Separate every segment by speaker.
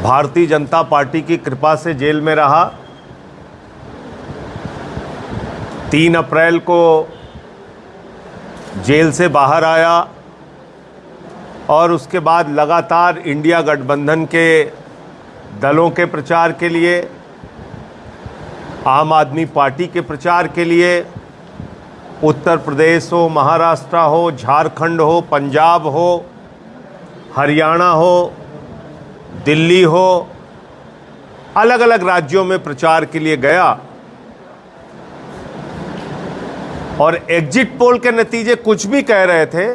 Speaker 1: Bharatiya Janata party की कृपा से जेल में रहा। 3 अप्रैल को जेल से बाहर आया और उसके बाद लगातार इंडिया गठबंधन के दलों के प्रचार के लिए, आम आदमी पार्टी के प्रचार के लिए, उत्तर प्रदेश हो, महाराष्ट्र हो, झारखंड हो, पंजाब हो, हरियाणा हो, दिल्ली हो, अलग अलग राज्यों में प्रचार के लिए गया। और एग्जिट पोल के नतीजे कुछ भी कह रहे थे,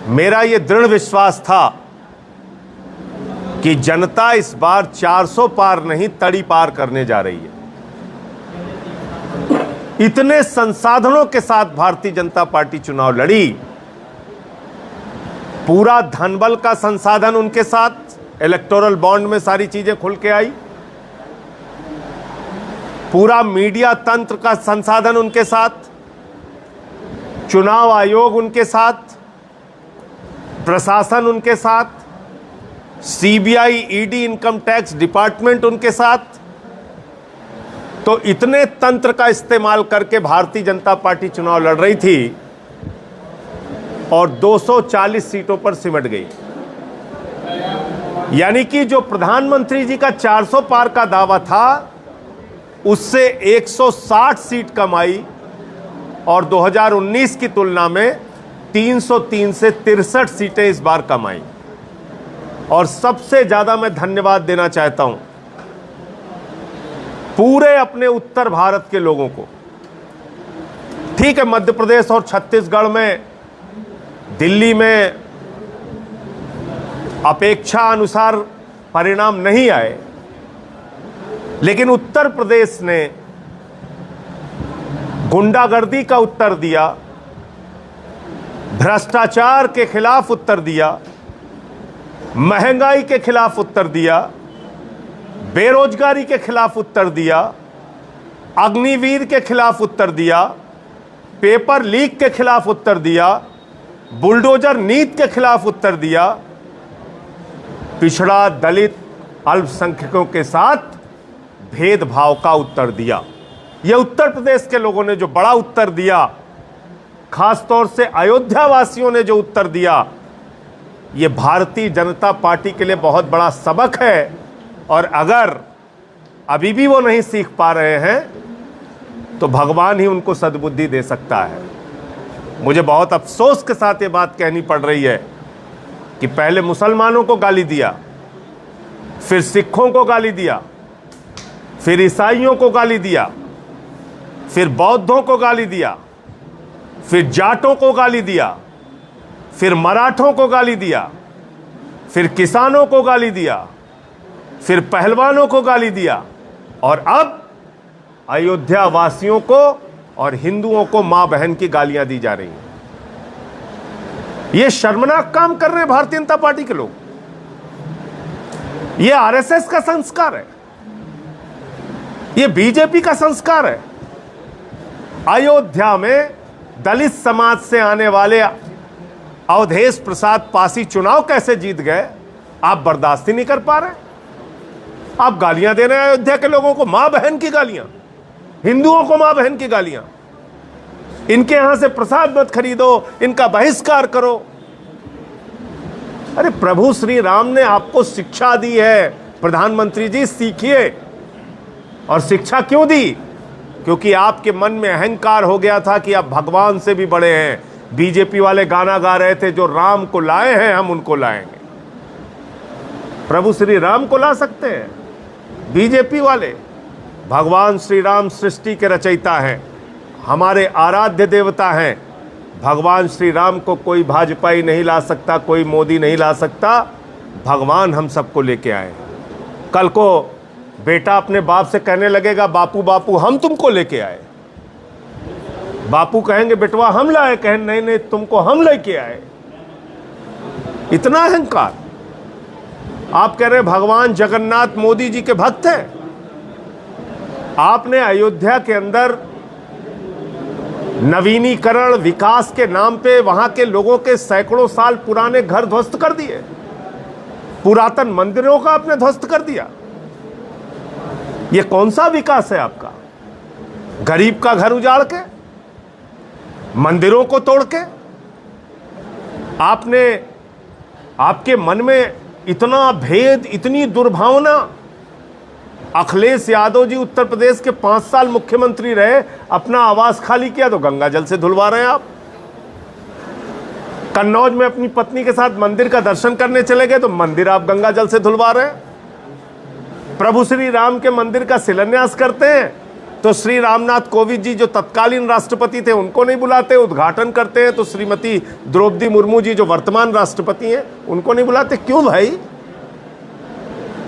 Speaker 1: मेरा ये दृढ़ विश्वास था कि जनता इस बार 400 पार नहीं, तड़ी पार करने जा रही है। इतने संसाधनों के साथ भारतीय जनता पार्टी चुनाव लड़ी। पूरा धनबल का संसाधन उनके साथ, इलेक्टोरल बॉन्ड में सारी चीजें खुल के आई। पूरा मीडिया तंत्र का संसाधन उनके साथ, चुनाव आयोग उनके साथ, प्रशासन उनके साथ, CBI, ED, income tax department उनके साथ। तो इतने तंत्र का इस्तेमाल करके भारतीय जनता पार्टी चुनाव लड़ रही थी और 240 सीटों पर सिमट गई। यानी कि जो प्रधानमंत्री जी का 400 पार का दावा था, उससे 160 सीट कम आई और 2019 की तुलना में 303 से 63 सीटें इस बार कम आई। और सबसे ज्यादा मैं धन्यवाद देना चाहता हूं पूरे अपने उत्तर भारत के लोगों को। ठीक है, मध्य प्रदेश और छत्तीसगढ़ में, दिल्ली में अपेक्षा अनुसार परिणाम नहीं आए, लेकिन उत्तर प्रदेश ने गुंडागर्दी का उत्तर दिया, भ्रष्टाचार के खिलाफ उत्तर दिया, महंगाई के खिलाफ उत्तर दिया, बेरोजगारी के खिलाफ उत्तर दिया, अग्निवीर के खिलाफ उत्तर दिया, पेपर लीक के खिलाफ उत्तर दिया, बुलडोजर नीति के खिलाफ उत्तर दिया, पिछड़ा, दलित, अल्पसंख्यकों के साथ भेदभाव का उत्तर दिया। यह उत्तर प्रदेश के लोगों ने जो बड़ा उत्तर दिया, खासतौर से अयोध्या वासियों ने जो उत्तर दिया, यह भारतीय जनता पार्टी के लिए बहुत बड़ा सबक है। और अगर अभी भी वो नहीं सीख पा रहे हैं तो भगवान ही उनको सद्बुद्धि दे सकता है। मुझे बहुत अफसोस के साथ ये बात कहनी पड़ रही है कि पहले मुसलमानों को गाली दिया, फिर सिखों को गाली दिया, फिर ईसाइयों को गाली दिया, फिर बौद्धों को गाली दिया, फिर जाटों को गाली दिया, फिर मराठों को गाली दिया, फिर किसानों को गाली दिया, फिर पहलवानों को गाली दिया, और अब अयोध्या वासियों को और हिंदुओं को मां बहन की गालियां दी जा रही हैं। ये शर्मनाक काम कर रहे हैं भारतीय जनता पार्टी के लोग। ये आरएसएस का संस्कार है, ये बीजेपी का संस्कार है। अयोध्या में दलित समाज से आने वाले अवधेश प्रसाद पासी चुनाव कैसे जीत गए, आप बर्दाश्त ही नहीं कर पा रहे। आप गालियां दे रहे हैं अयोध्या के लोगों को, मां बहन की गालियां, हिंदुओं को मां बहन की गालियां। इनके यहां से प्रसाद मत खरीदो, इनका बहिष्कार करो। अरे प्रभु श्री राम ने आपको शिक्षा दी है, प्रधानमंत्री जी सीखिए। और शिक्षा क्यों दी? क्योंकि आपके मन में अहंकार हो गया था कि आप भगवान से भी बड़े हैं। बीजेपी वाले गाना गा रहे थे, जो राम को लाए हैं हम उनको लाएंगे। प्रभु श्री राम को ला सकते हैं बीजेपी वाले? भगवान श्री राम सृष्टि के रचयिता हैं, हमारे आराध्य देवता हैं। भगवान श्री राम को कोई भाजपाई नहीं ला सकता, कोई मोदी नहीं ला सकता। भगवान हम सबको लेके आए। कल को बेटा अपने बाप से कहने लगेगा, बापू बापू हम तुमको लेके आए। बापू कहेंगे, बेटवा हम लाए, कहें नहीं नहीं तुमको हम लेके आए। इतना अहंकार। आप कह रहे हैं भगवान जगन्नाथ मोदी जी के भक्त हैं। आपने अयोध्या के अंदर नवीनीकरण, विकास के नाम पे वहां के लोगों के सैकड़ों साल पुराने घर ध्वस्त कर दिए। पुरातन मंदिरों का आपने ध्वस्त कर दिया। यह कौन सा विकास है आपका? गरीब का घर उजाड़ के, मंदिरों को तोड़ के। आपके मन में इतना भेद, इतनी दुर्भावना। अखिलेश यादव जी उत्तर प्रदेश के 5 साल मुख्यमंत्री रहे, अपना आवास खाली किया तो गंगा जल से धुलवा रहे हैं आप। कन्नौज में अपनी पत्नी के साथ मंदिर का दर्शन करने चले गए तो मंदिर आप गंगा जल से धुलवा रहे हैं। प्रभु श्री राम के मंदिर का शिलान्यास करते हैं तो श्री रामनाथ कोविंद जी जो तत्कालीन राष्ट्रपति थे उनको नहीं बुलाते। उद्घाटन करते हैं तो श्रीमती द्रौपदी मुर्मू जी जो वर्तमान राष्ट्रपति हैं उनको नहीं बुलाते। क्यों भाई?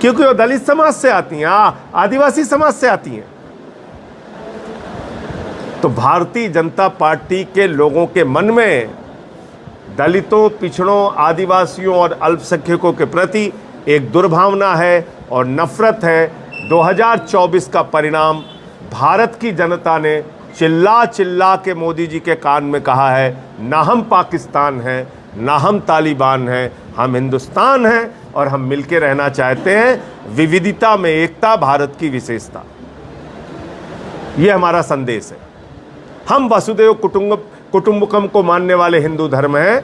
Speaker 1: क्योंकि वो दलित समाज से आती हैं, आदिवासी समाज से आती हैं। तो भारतीय जनता पार्टी के लोगों के मन में दलितों, पिछड़ों, आदिवासियों और अल्पसंख्यकों के प्रति एक दुर्भावना है और नफरत है। 2024 का परिणाम भारत की जनता ने चिल्ला चिल्ला के मोदी जी के कान में कहा है, ना हम पाकिस्तान हैं, ना हम तालिबान हैं, हम हिंदुस्तान हैं और हम मिलके रहना चाहते हैं। विविधता में एकता, भारत की विशेषता, ये हमारा संदेश है। हम वसुदेव कुटुंबकम को मानने वाले हिंदू धर्म हैं।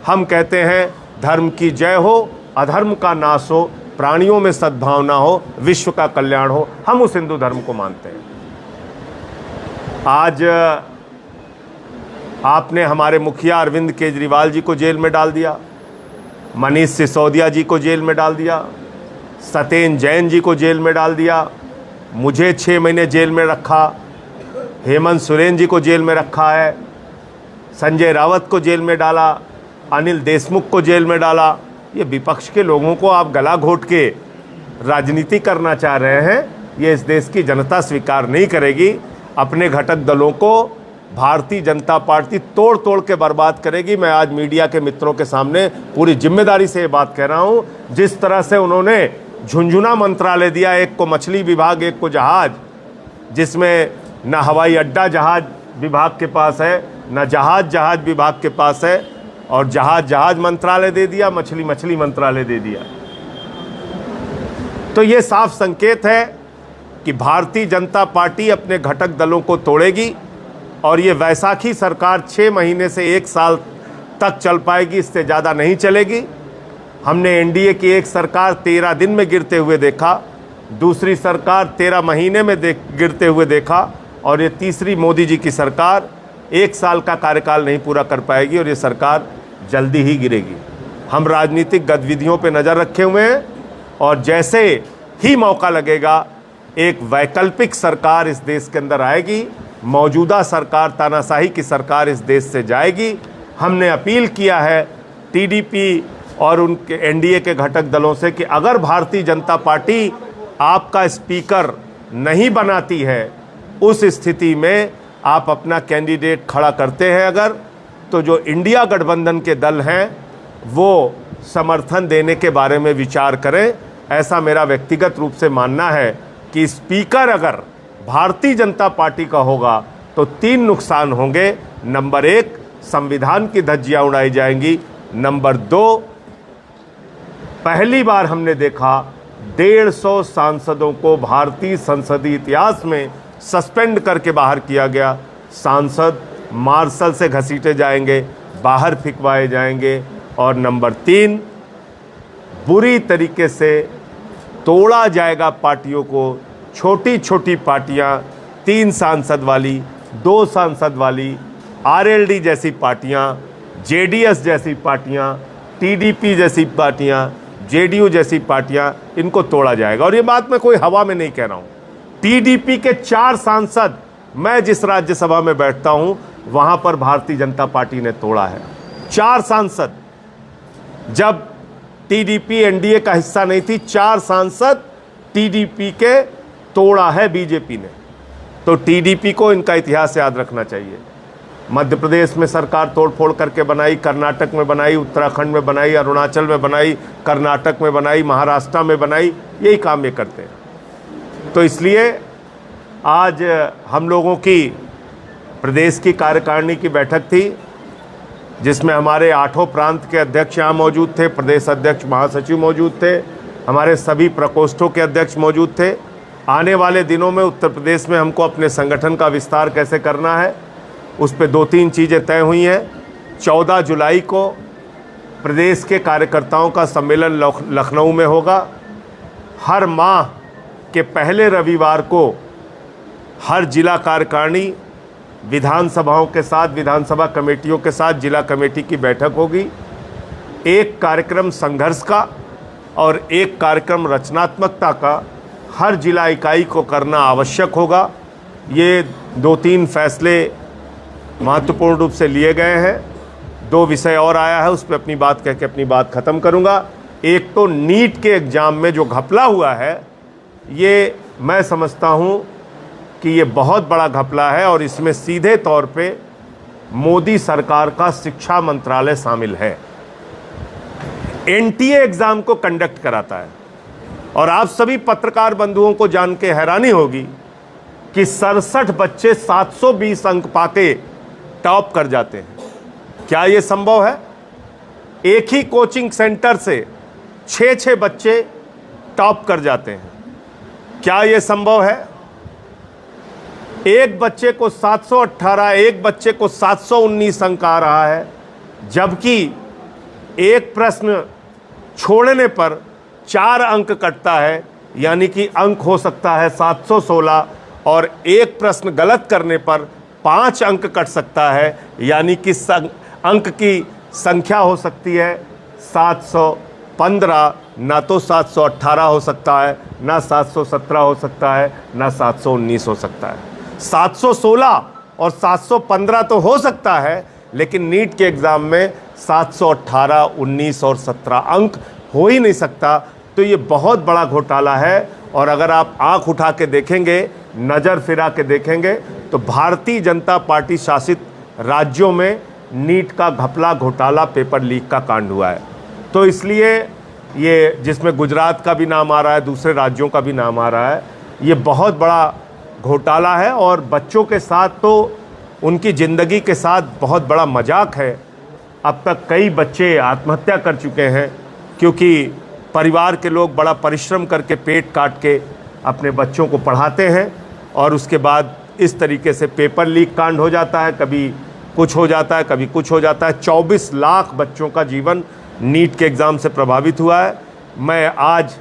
Speaker 1: हम कहते हैं धर्म की जय हो, अधर्म का नाश हो, प्राणियों में सद्भावना हो, विश्व का कल्याण हो। हम उस हिंदू धर्म को मानते हैं। आज आपने हमारे मुखिया अरविंद केजरीवाल जी को जेल में डाल दिया, मनीष सिसोदिया जी को जेल में डाल दिया, सत्येंद्र जैन जी को जेल में डाल दिया, मुझे 6 महीने जेल में रखा, हेमंत सोरेन जी को जेल में रखा है, संजय रावत को जेल में डाला, अनिल देशमुख को जेल में डाला। ये विपक्ष के लोगों को आप गला घोट के राजनीति करना चाह रहे हैं, ये इस देश की जनता स्वीकार नहीं करेगी। अपने घटक दलों को भारतीय जनता पार्टी तोड़ तोड़ के बर्बाद करेगी। मैं आज मीडिया के मित्रों के सामने पूरी जिम्मेदारी से ये बात कह रहा हूँ। जिस तरह से उन्होंने झुंझुना मंत्रालय दिया, एक को मछली विभाग, एक को जहाज, जिसमें न हवाई अड्डा जहाज विभाग के पास है, न जहाज विभाग के पास है, और जहाज मंत्रालय दे दिया, मछली मंत्रालय दे दिया। तो ये साफ संकेत है कि भारतीय जनता पार्टी अपने घटक दलों को तोड़ेगी और ये वैसाखी सरकार 6 महीने से 1 साल तक चल पाएगी, इससे ज़्यादा नहीं चलेगी। हमने एनडीए की एक सरकार 13 दिन में गिरते हुए देखा, दूसरी सरकार 13 महीने में गिरते हुए देखा, और ये तीसरी मोदी जी की सरकार 1 साल का कार्यकाल नहीं पूरा कर पाएगी और ये सरकार जल्दी ही गिरेगी। हम राजनीतिक गतिविधियों पे नज़र रखे हुए हैं और जैसे ही मौका लगेगा एक वैकल्पिक सरकार इस देश के अंदर आएगी, मौजूदा सरकार, तानाशाही की सरकार इस देश से जाएगी। हमने अपील किया है टीडीपी और उनके एनडीए के घटक दलों से कि अगर भारतीय जनता पार्टी आपका स्पीकर नहीं बनाती है, उस स्थिति में आप अपना कैंडिडेट खड़ा करते हैं अगर, तो जो इंडिया गठबंधन के दल हैं वो समर्थन देने के बारे में विचार करें। ऐसा मेरा व्यक्तिगत रूप से मानना है कि स्पीकर अगर भारतीय जनता पार्टी का होगा तो 3 नुकसान होंगे। नंबर 1, संविधान की धज्जियां उड़ाई जाएंगी। नंबर 2, पहली बार हमने देखा 150 सांसदों को भारतीय संसदीय इतिहास में सस्पेंड करके बाहर किया गया। सांसद मार्शल से घसीटे जाएंगे, बाहर फिकवाए जाएंगे। और नंबर 3, बुरी तरीके से तोड़ा जाएगा पार्टियों को। छोटी छोटी पार्टियां, 3 सांसद वाली, 2 सांसद वाली, आरएलडी जैसी पार्टियां, जेडीएस जैसी पार्टियां, टीडीपी जैसी पार्टियां, जेडीयू जैसी पार्टियां, इनको तोड़ा जाएगा। और ये बात मैं कोई हवा में नहीं कह रहा हूं। टीडीपी के 4 सांसद मैं जिस राज्यसभा में बैठता हूं वहां पर भारतीय जनता पार्टी ने तोड़ा है। 4 सांसद, जब टीडीपी एनडीए का हिस्सा नहीं थी, 4 सांसद टीडीपी के तोड़ा है बीजेपी ने। तो टीडीपी को इनका इतिहास याद रखना चाहिए। मध्य प्रदेश में सरकार तोड़फोड़ करके बनाई, कर्नाटक में बनाई, उत्तराखंड में बनाई, अरुणाचल में बनाई, कर्नाटक में बनाई, महाराष्ट्र में बनाई, यही काम ये करते हैं। तो इसलिए आज हम लोगों की प्रदेश की कार्यकारिणी की बैठक थी। जिसमें हमारे 8 प्रांत के अध्यक्ष यहाँ मौजूद थे, प्रदेश अध्यक्ष महासचिव मौजूद थे, हमारे सभी प्रकोष्ठों के अध्यक्ष मौजूद थे। आने वाले दिनों में उत्तर प्रदेश में हमको अपने संगठन का विस्तार कैसे करना है, उस पर 2-3 चीज़ें तय हुई हैं। 14 जुलाई को प्रदेश के कार्यकर्ताओं का सम्मेलन लखनऊ में होगा। हर माह के पहले रविवार को हर जिला कार्यकारिणी विधानसभाओं के साथ, विधानसभा कमेटियों के साथ जिला कमेटी की बैठक होगी। एक कार्यक्रम संघर्ष का और एक कार्यक्रम रचनात्मकता का हर जिला इकाई को करना आवश्यक होगा। ये 2-3 फैसले महत्वपूर्ण रूप से लिए गए हैं। 2 विषय और आया है, उस पर अपनी बात कह के अपनी बात ख़त्म करूँगा। एक तो नीट के एग्ज़ाम में जो घपला हुआ है, ये मैं समझता हूँ कि ये बहुत बड़ा घपला है और इसमें सीधे तौर पे मोदी सरकार का शिक्षा मंत्रालय शामिल है। एनटीए एग्ज़ाम को कंडक्ट कराता है और आप सभी पत्रकार बंधुओं को जान के हैरानी होगी कि 67 बच्चे 720 अंक पाके टॉप कर जाते हैं। क्या ये संभव है? एक ही कोचिंग सेंटर से 6-6 बच्चे टॉप कर जाते हैं। क्या ये संभव है? एक बच्चे को 718, एक बच्चे को 719 अंक आ रहा है, जबकि एक प्रश्न छोड़ने पर 4 अंक कटता है, यानी कि अंक हो सकता है 716, और एक प्रश्न गलत करने पर 5 अंक कट सकता है, यानी कि अंक की संख्या हो सकती है 715, ना तो 718 हो सकता है, ना 717 हो सकता है, ना 719 हो सकता है। 716 और 715 तो हो सकता है, लेकिन नीट के एग्ज़ाम में 718, 19 और 17 अंक हो ही नहीं सकता। तो ये बहुत बड़ा घोटाला है। और अगर आप आंख उठा के देखेंगे, नज़र फिरा के देखेंगे, तो भारतीय जनता पार्टी शासित राज्यों में नीट का घपला, घोटाला, पेपर लीक का कांड हुआ है। तो इसलिए ये, जिसमें गुजरात का भी नाम आ रहा है, दूसरे राज्यों का भी नाम आ रहा है, ये बहुत बड़ा घोटाला है और बच्चों के साथ तो उनकी ज़िंदगी के साथ बहुत बड़ा मजाक है। अब तक कई बच्चे आत्महत्या कर चुके हैं क्योंकि परिवार के लोग बड़ा परिश्रम करके पेट काट के अपने बच्चों को पढ़ाते हैं और उसके बाद इस तरीके से पेपर लीक कांड हो जाता है। कभी कुछ हो जाता है, कभी कुछ हो जाता है। 24 लाख बच्चों का जीवन नीट के एग्ज़ाम से प्रभावित हुआ है। मैं आज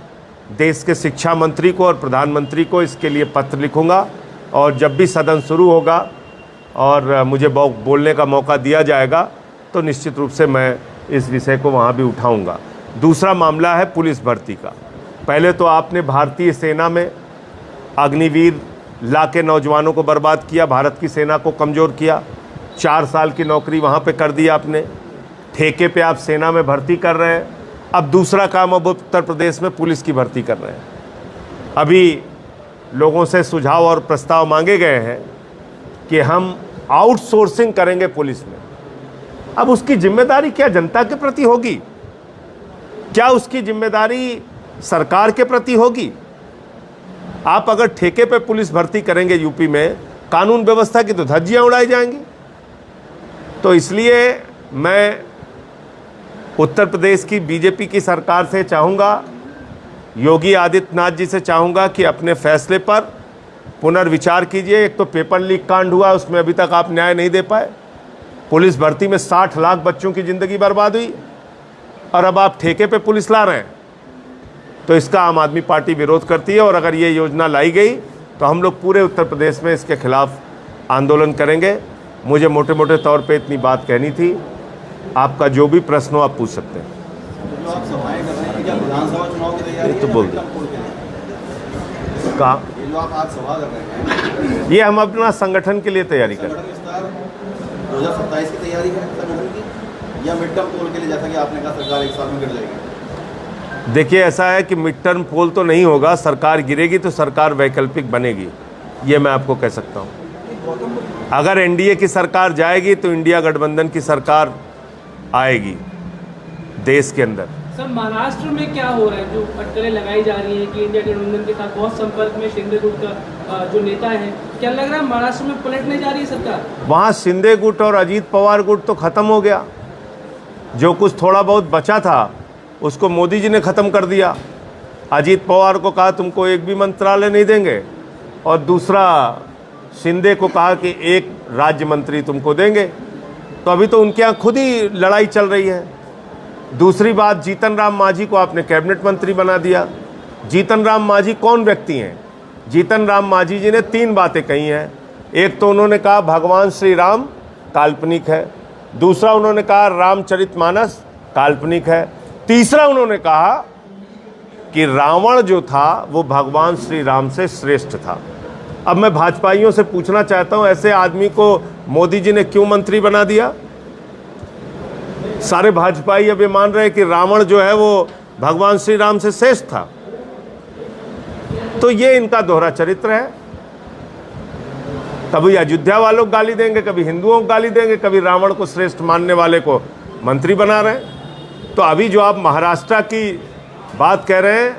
Speaker 1: देश के शिक्षा मंत्री को और प्रधानमंत्री को इसके लिए पत्र लिखूंगा और जब भी सदन शुरू होगा और मुझे बोलने का मौका दिया जाएगा तो निश्चित रूप से मैं इस विषय को वहाँ भी उठाऊंगा। दूसरा मामला है पुलिस भर्ती का। पहले तो आपने भारतीय सेना में अग्निवीर ला के नौजवानों को बर्बाद किया, भारत की सेना को कमज़ोर किया। 4 साल की नौकरी वहाँ पे कर दी आपने, ठेके पे आप सेना में भर्ती कर रहे हैं। अब दूसरा काम, अब उत्तर प्रदेश में पुलिस की भर्ती कर रहे हैं। अभी लोगों से सुझाव और प्रस्ताव मांगे गए हैं कि हम आउटसोर्सिंग करेंगे पुलिस में। अब उसकी जिम्मेदारी क्या जनता के प्रति होगी? क्या उसकी जिम्मेदारी सरकार के प्रति होगी? आप अगर ठेके पे पुलिस भर्ती करेंगे यूपी में, कानून व्यवस्था की तो धज्जियां उड़ाई जाएंगी। तो इसलिए मैं उत्तर प्रदेश की बीजेपी की सरकार से चाहूँगा, योगी आदित्यनाथ जी से चाहूँगा कि अपने फैसले पर पुनर्विचार कीजिए। एक तो पेपर लीक कांड हुआ, उसमें अभी तक आप न्याय नहीं दे पाए। पुलिस भर्ती में 60 लाख बच्चों की ज़िंदगी बर्बाद हुई और अब आप ठेके पे पुलिस ला रहे हैं। तो इसका आम आदमी पार्टी विरोध करती है और अगर ये योजना लाई गई तो हम लोग पूरे उत्तर प्रदेश में इसके खिलाफ आंदोलन करेंगे। मुझे मोटे मोटे तौर पे इतनी बात कहनी थी। आपका जो भी प्रश्न हो आप पूछ सकते हैं।
Speaker 2: जो आप सभाएं कर रहे हैं, क्या विधानसभा चुनाव की तैयारी
Speaker 1: तो बोल दो। कहाँ?
Speaker 2: ये जो आप आज सभा कर रहे हैं,
Speaker 1: ये हम अपना संगठन के लिए तैयारी कर रहे हैं।
Speaker 2: संगठन विस्तार 2027 की तैयारी है संगठन की, या मिड टर्म पोल के लिए, जैसा कि आपने कहा सरकार 1 साल में गिर जाएगी?
Speaker 1: देखिए, ऐसा है कि मिड टर्म पोल तो नहीं होगा। सरकार गिरेगी तो सरकार वैकल्पिक बनेगी, ये मैं आपको कह सकता हूँ। अगर एनडीए की सरकार जाएगी तो इंडिया गठबंधन की सरकार आएगी देश के अंदर।
Speaker 3: सर, महाराष्ट्र में क्या हो रहा है? जो अटकलें लगाई जा रही हैं कि इंडिया गठबंधन के साथ बहुत संपर्क में शिंदे गुट का जो नेता है, क्या लग रहा है महाराष्ट्र में पलटने जा रही है सरकार?
Speaker 1: वहाँ शिंदे गुट और अजीत पवार गुट तो खत्म हो गया। जो कुछ थोड़ा बहुत बचा था उसको मोदी जी ने ख़त्म कर दिया। अजीत पवार को कहा तुमको एक भी मंत्रालय नहीं देंगे, और दूसरा शिंदे को कहा कि एक राज्य मंत्री तुमको देंगे। तो अभी तो उनके यहाँ खुद ही लड़ाई चल रही है। दूसरी बात, जीतन राम मांझी को आपने कैबिनेट मंत्री बना दिया। जीतन राम मांझी कौन व्यक्ति हैं? जीतन राम मांझी जी ने 3 बातें कही हैं। एक तो उन्होंने कहा भगवान श्री राम काल्पनिक है, दूसरा उन्होंने कहा रामचरितमानस काल्पनिक है, तीसरा उन्होंने कहा कि रावण जो था वो भगवान श्री राम से श्रेष्ठ था। अब मैं भाजपाइयों से पूछना चाहता हूं, ऐसे आदमी को मोदी जी ने क्यों मंत्री बना दिया? सारे भाजपाई अब ये मान रहे हैं कि रावण जो है वो भगवान श्री राम से श्रेष्ठ था। तो ये इनका दोहरा चरित्र है। कभी अयोध्या वालों को गाली देंगे, कभी हिंदुओं को गाली देंगे, कभी रावण को श्रेष्ठ मानने वाले को मंत्री बना रहे हैं। तो अभी जो आप महाराष्ट्र की बात कह रहे हैं,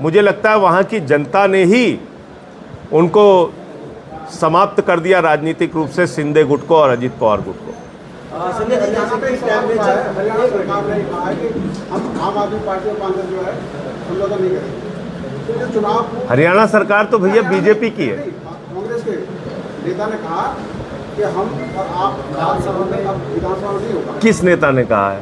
Speaker 1: मुझे लगता है वहाँ की जनता ने ही उनको समाप्त कर दिया राजनीतिक रूप से, शिंदे गुट को और अजीत पवार गुट को।
Speaker 4: हरियाणा सरकार ने कहा है कि हम आम आदमी पार्टी और कांग्रेस जो है समझौता नहीं करेंगे। तो जो चुनाव,
Speaker 1: हरियाणा सरकार तो भैया बीजेपी की है।
Speaker 4: कांग्रेस के नेता ने कहा कि हम और आप विधानसभा में, अब विधानसभा में नहीं होगा।
Speaker 1: किस नेता ने कहा है?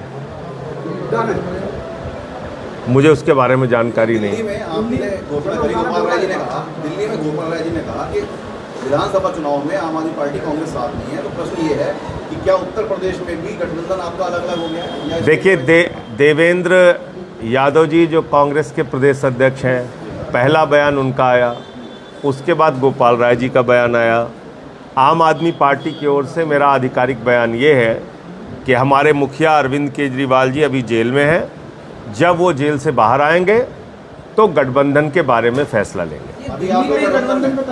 Speaker 1: मुझे उसके बारे में जानकारी नहीं।
Speaker 2: दिल्ली में आपने घोषणा करी, गोपाल राय जी ने कहा, दिल्ली में गोपाल राय जी ने कहा कि विधानसभा चुनाव में आम आदमी पार्टी कांग्रेस साथ नहीं है। तो प्रश्न ये है कि क्या उत्तर प्रदेश में भी गठबंधन आपका अलग अलग हो गया है?
Speaker 1: देखिए, देवेंद्र यादव जी जो कांग्रेस के प्रदेश अध्यक्ष हैं, पहला बयान उनका आया, उसके बाद गोपाल राय जी का बयान आया। आम आदमी पार्टी की ओर से मेरा आधिकारिक बयान ये है कि हमारे मुखिया अरविंद केजरीवाल जी अभी जेल में हैं। जब वो जेल से बाहर आएंगे तो गठबंधन के बारे में फैसला लेंगे।
Speaker 2: अभी आप लोग गठबंधन में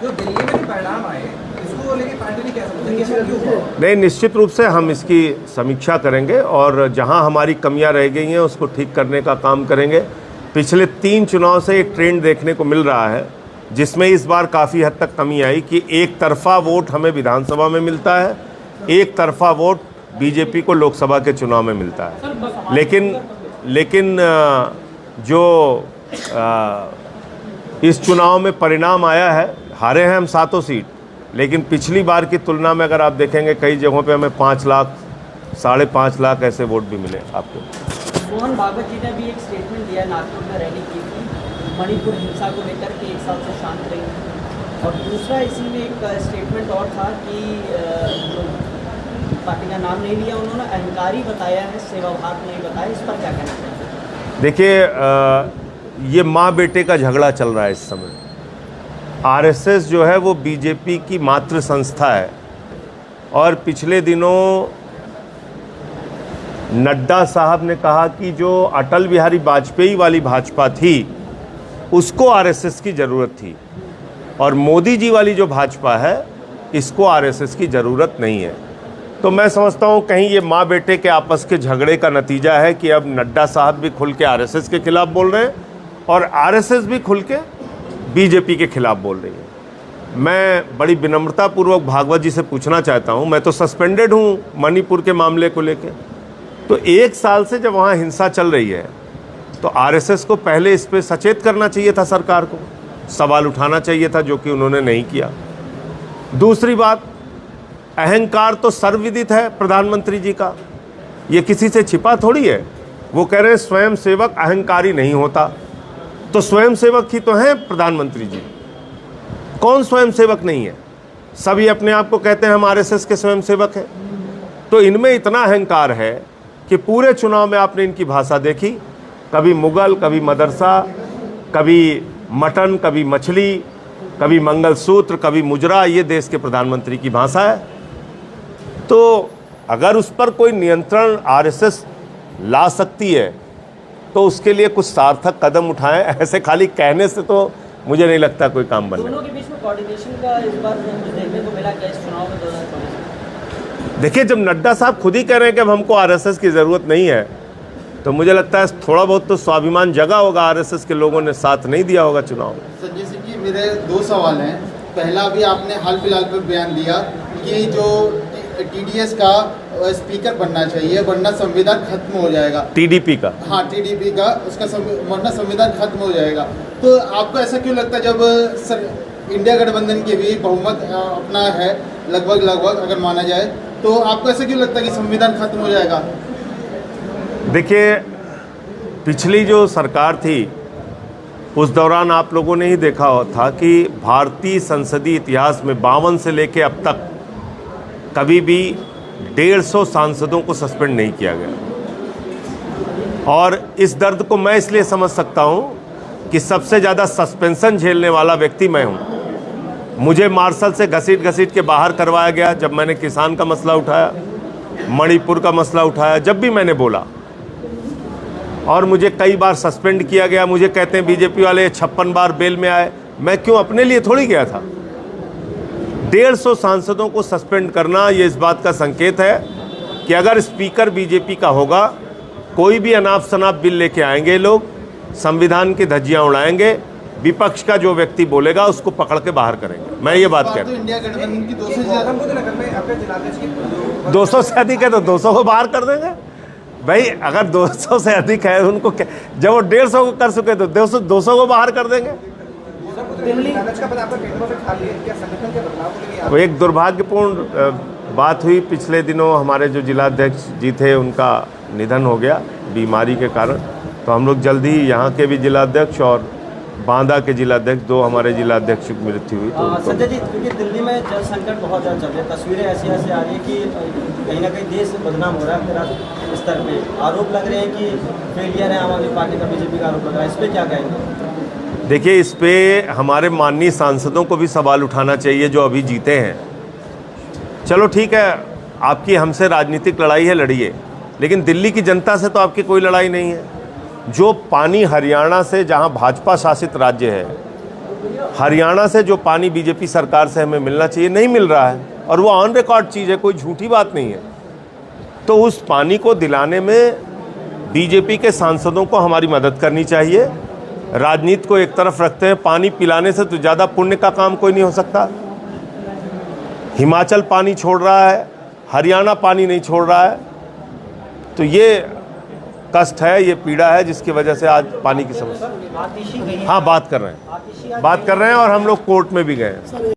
Speaker 5: जो दिल्ली में परिणाम आए इसको लेके पार्टी ने क्या समझा?
Speaker 1: नहीं, निश्चित रूप से हम इसकी समीक्षा करेंगे और जहां हमारी कमियां रह गई हैं उसको ठीक करने का काम करेंगे। पिछले 3 चुनाव से एक ट्रेंड देखने को मिल रहा है, जिसमें इस बार काफ़ी हद तक कमी आई कि एक तरफा वोट हमें विधानसभा में मिलता है, एक तरफा वोट बीजेपी को लोकसभा के चुनाव में मिलता है। लेकिन जो इस चुनाव में परिणाम आया है, हारे हैं हम 7 सीट, लेकिन पिछली बार की तुलना में अगर आप देखेंगे कई जगहों पे हमें 5 लाख, 5.5 लाख ऐसे वोट भी मिले आपको।
Speaker 6: मोहन भागवत जी ने भी एक स्टेटमेंट दिया, नागपुर में रैली की थी, मणिपुर हिंसा को लेकर के 1 साल से शांत रही थी। और दूसरा इसी में एक स्टेटमेंट और था कि जो पार्टी का नाम नहीं लिया, उन्होंने अहंकारी बताया है, सेवाभाव नहीं बताया। इस पर क्या कहना चाहिए?
Speaker 1: देखिए, ये माँ बेटे का झगड़ा चल रहा है इस समय। आरएसएस जो है वो बीजेपी की मातृ संस्था है, और पिछले दिनों नड्डा साहब ने कहा कि जो अटल बिहारी वाजपेयी वाली भाजपा थी उसको आरएसएस की ज़रूरत थी, और मोदी जी वाली जो भाजपा है इसको आरएसएस की ज़रूरत नहीं है। तो मैं समझता हूँ कहीं ये माँ बेटे के आपस के झगड़े का नतीजा है कि अब नड्डा साहब भी खुल के आरएसएस के खिलाफ बोल रहे हैं और आरएसएस भी खुल के बीजेपी के खिलाफ बोल रही है। मैं बड़ी विनम्रतापूर्वक भागवत जी से पूछना चाहता हूँ, मैं तो सस्पेंडेड हूँ मणिपुर के मामले को लेके, तो 1 साल से जब वहाँ हिंसा चल रही है तो आरएसएस को पहले इस पर सचेत करना चाहिए था, सरकार को सवाल उठाना चाहिए था, जो कि उन्होंने नहीं किया। दूसरी बात, अहंकार तो सर्वविदित है प्रधानमंत्री जी का, ये किसी से छिपा थोड़ी है। वो कह रहे हैं स्वयं सेवक अहंकारी नहीं होता, तो स्वयं सेवक ही तो हैं प्रधानमंत्री जी। कौन स्वयं सेवक नहीं है? सभी अपने आप को कहते हैं हम आरएसएस के स्वयं सेवक हैं। तो इनमें इतना अहंकार है कि पूरे चुनाव में आपने इनकी भाषा देखी, कभी मुगल, कभी मदरसा, कभी मटन, कभी मछली, कभी मंगलसूत्र, कभी मुजरा, ये देश के प्रधानमंत्री की भाषा है। तो अगर उस पर कोई नियंत्रण आरएसएस ला सकती है तो उसके लिए कुछ सार्थक कदम उठाएं। ऐसे खाली कहने से तो मुझे नहीं लगता कोई काम बनने।
Speaker 6: दोनों के बीच में कोऑर्डिनेशन का इस बार देखने को मिला क्या इस चुनाव में 2024?
Speaker 1: देखिए, जब नड्डा साहब खुद ही कह रहे हैं कि अब हमको आरएसएस की ज़रूरत नहीं है, तो मुझे लगता है थोड़ा बहुत तो स्वाभिमान जगा होगा, आरएसएस के लोगों ने साथ नहीं दिया होगा चुनाव में।
Speaker 7: संजय सिंह जी, मेरे 2 सवाल हैं। पहला, भी आपने हाल फिलहाल में बयान दिया कि जो टीडीएस का स्पीकर बनना चाहिए, वरना संविधान खत्म हो जाएगा।
Speaker 1: टीडीपी का,
Speaker 7: हाँ, टीडीपी का, उसका वरना संविधान खत्म हो जाएगा। तो आपको ऐसा क्यों लगता है, जब इंडिया गठबंधन के भी बहुमत अपना है लगभग अगर माना जाए, तो आपको ऐसा क्यों लगता है कि संविधान खत्म हो जाएगा?
Speaker 1: देखिए, पिछली जो सरकार थी उस दौरान आप लोगों ने ही देखा था कि भारतीय संसदीय इतिहास में 52 से लेकर अब तक कभी भी 150 सांसदों को सस्पेंड नहीं किया गया। और इस दर्द को मैं इसलिए समझ सकता हूं कि सबसे ज़्यादा सस्पेंशन झेलने वाला व्यक्ति मैं हूं। मुझे मार्शल से घसीट के बाहर करवाया गया जब मैंने किसान का मसला उठाया, मणिपुर का मसला उठाया, जब भी मैंने बोला, और मुझे कई बार सस्पेंड किया गया। मुझे कहते हैं बीजेपी वाले 56 बार बेल में आए, मैं क्यों, अपने लिए थोड़ी गया था। 150 सांसदों को सस्पेंड करना ये इस बात का संकेत है कि अगर स्पीकर बीजेपी का होगा, कोई भी अनाप शनाप बिल लेके आएंगे लोग, संविधान की धज्जियां उड़ाएंगे, विपक्ष का जो व्यक्ति बोलेगा उसको पकड़ के बाहर करेंगे। मैं ये बात कह रहा हूँ।
Speaker 7: इंडिया गठबंधन की 200 से
Speaker 5: गौतमबुद्ध नगर में अपने जिलाध्यक्ष की
Speaker 1: 200 से अधिक है तो 200 को बाहर कर देंगे भाई। अगर 200 से अधिक है उनको जब वो 150 को कर चुके तो 200 को बाहर कर देंगे।
Speaker 5: जिलाध्यक्ष का पद आपका कैंडिडेट से खा लिया, क्या संगठन के बदलाव के लिए
Speaker 1: वो एक दुर्भाग्यपूर्ण बात हुई। पिछले दिनों हमारे जो जिलाध्यक्ष जी थे उनका निधन हो गया बीमारी के कारण, तो हम लोग जल्दी ही यहाँ के भी जिलाध्यक्ष और बांदा के जिलाध्यक्ष, 2 हमारे जिलाध्यक्ष की मृत्यु हुई। तो
Speaker 6: संजय जी, क्योंकि दिल्ली में जल संकट बहुत ज़्यादा चल रहा है, तस्वीरें ऐसी आ रही है कि कहीं ना कहीं देश बदनाम हो रहा है अंतर्राष्ट्रीय स्तर पे। आरोप लग रहे हैं कि फेलियर है आम आदमी पार्टी का, बीजेपी का आरोप लग रहा है, इस पर क्या कहेंगे?
Speaker 1: देखिए, इस पे हमारे माननीय सांसदों को भी सवाल उठाना चाहिए जो अभी जीते हैं। चलो ठीक है, आपकी हमसे राजनीतिक लड़ाई है, लड़िए, लेकिन दिल्ली की जनता से तो आपकी कोई लड़ाई नहीं है। जो पानी हरियाणा से, जहां भाजपा शासित राज्य है, हरियाणा से जो पानी बीजेपी सरकार से हमें मिलना चाहिए नहीं मिल रहा है, और वो ऑन रिकॉर्ड चीज़ है, कोई झूठी बात नहीं है। तो उस पानी को दिलाने में बीजेपी के सांसदों को हमारी मदद करनी चाहिए। राजनीति को एक तरफ रखते हैं, पानी पिलाने से तो ज़्यादा पुण्य का काम कोई नहीं हो सकता। हिमाचल पानी छोड़ रहा है, हरियाणा पानी नहीं छोड़ रहा है, तो ये कष्ट है, ये पीड़ा है जिसकी वजह से आज पानी की समस्या। हाँ, बात कर रहे हैं और हम लोग कोर्ट में भी गए हैं।